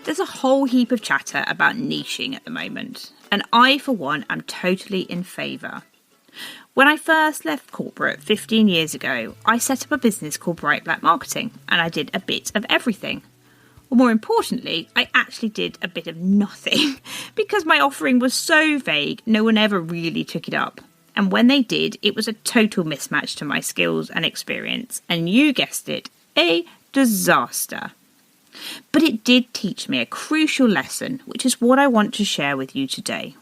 There's a whole heap of chatter about niching at the moment, and I, for one, am totally in favour. When I first left corporate 15 years ago, I set up a business called Bright Black Marketing, and I did a bit of everything. Or more importantly, I actually did a bit of nothing, because my offering was so vague, no one ever really took it up. And when they did, it was a total mismatch to my skills and experience, and you guessed it, a disaster. But it did teach me a crucial lesson, which is what I want to share with you today.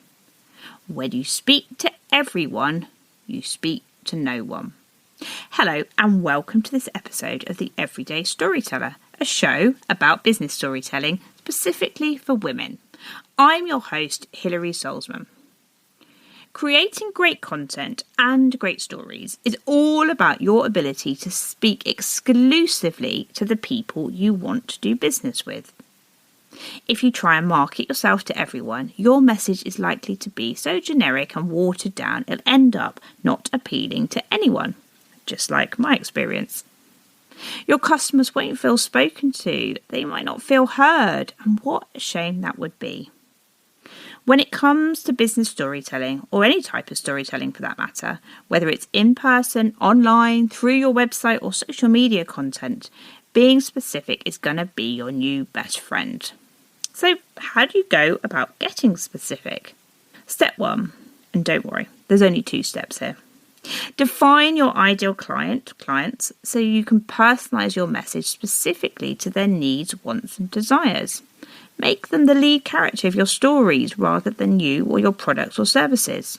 When you speak to everyone, you speak to no one. Hello and welcome to this episode of the Everyday Storyteller, a show about business storytelling specifically for women. I'm your host, Hilary Solzman. Creating great content and great stories is all about your ability to speak exclusively to the people you want to do business with. If you try and market yourself to everyone, your message is likely to be so generic and watered down it'll end up not appealing to anyone, just like my experience. Your customers won't feel spoken to, they might not feel heard, and what a shame that would be. When it comes to business storytelling, or any type of storytelling for that matter, whether it's in person, online, through your website or social media content, being specific is going to be your new best friend. So how do you go about getting specific? Step 1, and don't worry, there's only 2 steps here. Define your ideal clients, so you can personalise your message specifically to their needs, wants and desires. Make them the lead character of your stories rather than you or your products or services.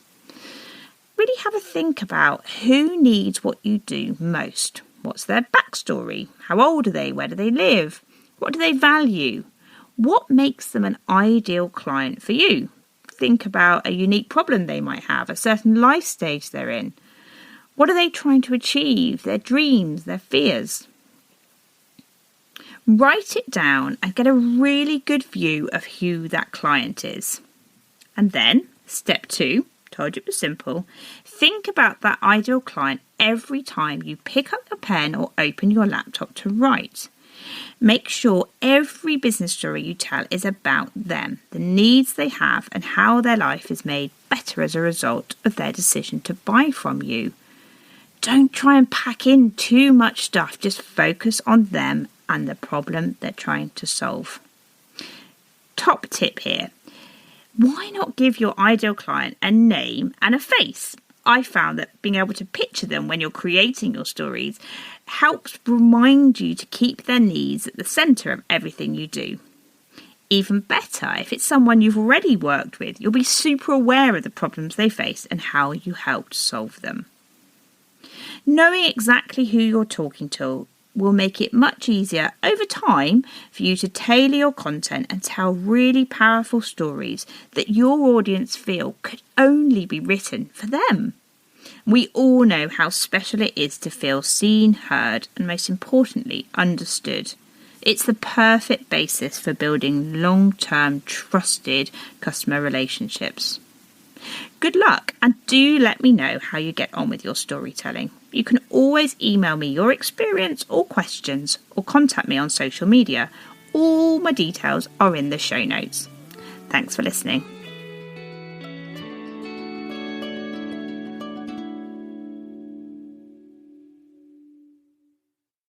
Really have a think about who needs what you do most. What's their backstory? How old are they? Where do they live? What do they value? What makes them an ideal client for you? Think about a unique problem they might have, a certain life stage they're in. What are they trying to achieve? Their dreams, their fears? Write it down and get a really good view of who that client is. And then, step 2, told you it was simple, think about that ideal client every time you pick up a pen or open your laptop to write. Make sure every business story you tell is about them, the needs they have and how their life is made better as a result of their decision to buy from you. Don't try and pack in too much stuff, just focus on them and the problem they're trying to solve. Top tip here. Why not give your ideal client a name and a face? I found that being able to picture them when you're creating your stories helps remind you to keep their needs at the centre of everything you do. Even better, if it's someone you've already worked with, you'll be super aware of the problems they face and how you helped solve them. Knowing exactly who you're talking to will make it much easier over time for you to tailor your content and tell really powerful stories that your audience feel could only be written for them. We all know how special it is to feel seen, heard, and most importantly, understood. It's the perfect basis for building long-term, trusted customer relationships. Good luck, and do let me know how you get on with your storytelling. You can always email me your experience or questions or contact me on social media. All my details are in the show notes. Thanks for listening.